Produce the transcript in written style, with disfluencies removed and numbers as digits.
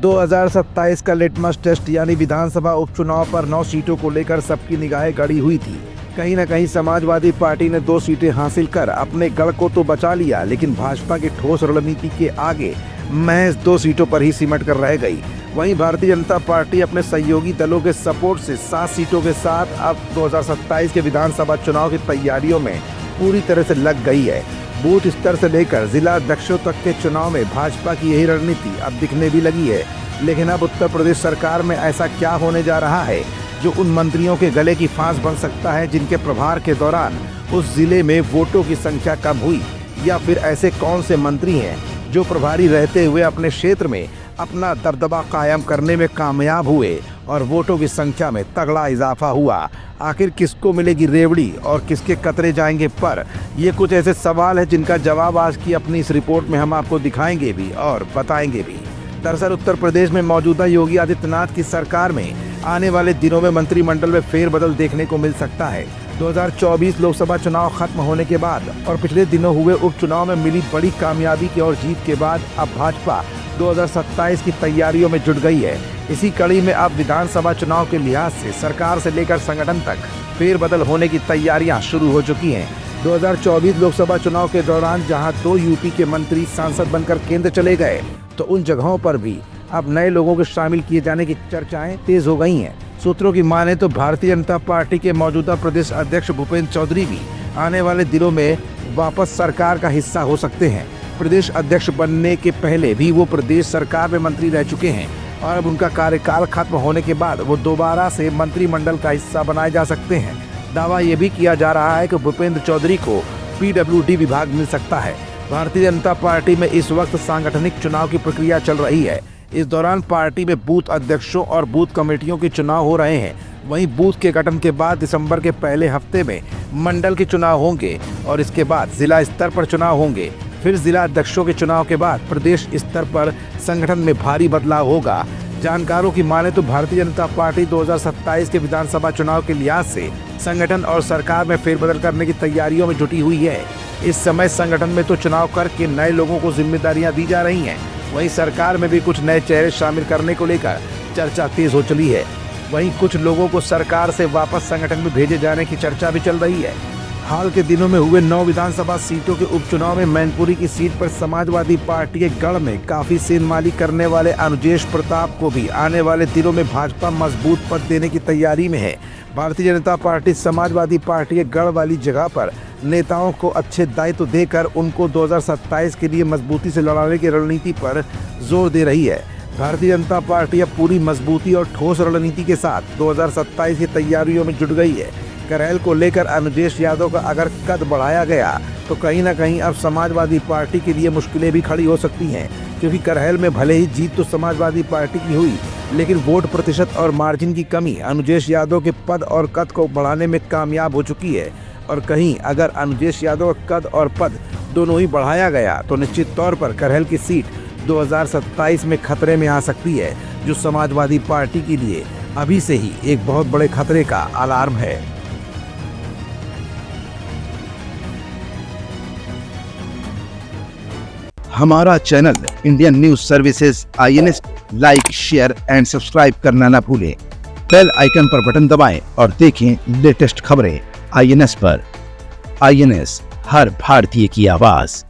2027 का litmus test यानी विधानसभा उपचुनाव पर 9 सीटों को लेकर सबकी निगाहें गड़ी हुई थी। कहीं न कहीं समाजवादी पार्टी ने 2 सीटें हासिल कर अपने गढ़ को तो बचा लिया, लेकिन भाजपा की ठोस रणनीति के आगे महज 2 सीटों पर ही सिमट कर रह गई। वहीं भारतीय जनता पार्टी अपने सहयोगी दलों के सपोर्ट से 7 सीटों के साथ अब 2027 के विधानसभा चुनाव की तैयारियों में पूरी तरह से लग गई है। बूथ स्तर से लेकर जिला अध्यक्षों तक के चुनाव में भाजपा की यही रणनीति अब दिखने भी लगी है। लेकिन अब उत्तर प्रदेश सरकार में ऐसा क्या होने जा रहा है जो उन मंत्रियों के गले की फांस बन सकता है जिनके प्रभार के दौरान उस जिले में वोटों की संख्या कम हुई, या फिर ऐसे कौन से मंत्री हैं जो प्रभारी रहते हुए अपने क्षेत्र में अपना दबदबा कायम करने में कामयाब हुए और वोटों की संख्या में तगड़ा इजाफा हुआ। आखिर किसको मिलेगी रेवड़ी और किसके कतरे जाएंगे पर, ये कुछ ऐसे सवाल हैं जिनका जवाब आज की अपनी इस रिपोर्ट में हम आपको दिखाएंगे भी और बताएंगे भी। दरअसल उत्तर प्रदेश में मौजूदा योगी आदित्यनाथ की सरकार में आने वाले दिनों में मंत्रिमंडल में फेरबदल देखने को मिल सकता है। 2024 लोकसभा चुनाव खत्म होने के बाद और पिछले दिनों हुए उपचुनाव में मिली बड़ी कामयाबी की और जीत के बाद अब भाजपा 2027 की तैयारियों में जुट गई है। इसी कड़ी में अब विधानसभा चुनाव के लिहाज से सरकार से लेकर संगठन तक फेरबदल होने की तैयारियां शुरू हो चुकी हैं। 2024 लोकसभा चुनाव के दौरान जहां 2 यूपी के मंत्री सांसद बनकर केंद्र चले गए, तो उन जगहों पर भी अब नए लोगों को शामिल किए जाने की चर्चाएं तेज हो गई हैं। सूत्रों की माने तो भारतीय जनता पार्टी के मौजूदा प्रदेश अध्यक्ष भूपेंद्र चौधरी भी आने वाले दिनों में वापस सरकार का हिस्सा हो सकते हैं। प्रदेश अध्यक्ष बनने के पहले भी वो प्रदेश सरकार में मंत्री रह चुके हैं और अब उनका कार्यकाल खत्म होने के बाद वो दोबारा से मंत्रिमंडल का हिस्सा बनाए जा सकते हैं। दावा ये भी किया जा रहा है कि भूपेंद्र चौधरी को PWD विभाग मिल सकता है। भारतीय जनता पार्टी में इस वक्त सांगठनिक चुनाव की प्रक्रिया चल रही है। इस दौरान पार्टी में बूथ अध्यक्षों और बूथ कमेटियों के चुनाव हो रहे हैं। वहीं बूथ के गठन के बाद दिसंबर के पहले हफ्ते में मंडल के चुनाव होंगे और इसके बाद जिला स्तर पर चुनाव होंगे। फिर जिला अध्यक्षों के चुनाव के बाद प्रदेश स्तर पर संगठन में भारी बदलाव होगा। जानकारों की माने तो भारतीय जनता पार्टी 2027 के विधानसभा चुनाव के लिहाज से संगठन और सरकार में फेरबदल करने की तैयारियों में जुटी हुई है। इस समय संगठन में तो चुनाव करके नए लोगों को जिम्मेदारियां दी जा रही हैं, वहीं सरकार में भी कुछ नए चेहरे शामिल करने को लेकर चर्चा तेज हो चली है। वहीं कुछ लोगों को सरकार से वापस संगठन में भेजे जाने की चर्चा भी चल रही है। हाल के दिनों में हुए 9 विधानसभा सीटों के उपचुनाव में मैनपुरी की सीट पर समाजवादी पार्टी के गढ़ में काफी सेंधमाली करने वाले अनुजेश प्रताप को भी आने वाले दिनों में भाजपा मजबूत पद देने की तैयारी में है। भारतीय जनता पार्टी समाजवादी पार्टी के गढ़ वाली जगह पर नेताओं को अच्छे दायित्व देकर उनको 2027 के लिए मजबूती से लड़ाने की रणनीति पर जोर दे रही है। भारतीय जनता पार्टी अब पूरी मजबूती और ठोस रणनीति के साथ 2027 की तैयारियों में जुट गई है। करहल को लेकर अनुजेश यादव का अगर कद बढ़ाया गया तो कहीं ना कहीं अब समाजवादी पार्टी के लिए मुश्किलें भी खड़ी हो सकती हैं, क्योंकि करहल में भले ही जीत तो समाजवादी पार्टी की हुई, लेकिन वोट प्रतिशत और मार्जिन की कमी अनुजेश यादव के पद और कद को बढ़ाने में कामयाब हो चुकी है। और कहीं अगर अनुजेश यादव का कद और पद दोनों ही बढ़ाया गया तो निश्चित तौर पर करहल की सीट 2027 में खतरे में आ सकती है, जो समाजवादी पार्टी के लिए अभी से ही एक बहुत बड़े खतरे का अलार्म है। हमारा channel Indian news services INS like, share and subscribe करना ना भूलें। बेल आइकन पर बटन दबाएं और देखें लेटेस्ट खबरें INS पर। INS, हर भारतीय की आवाज।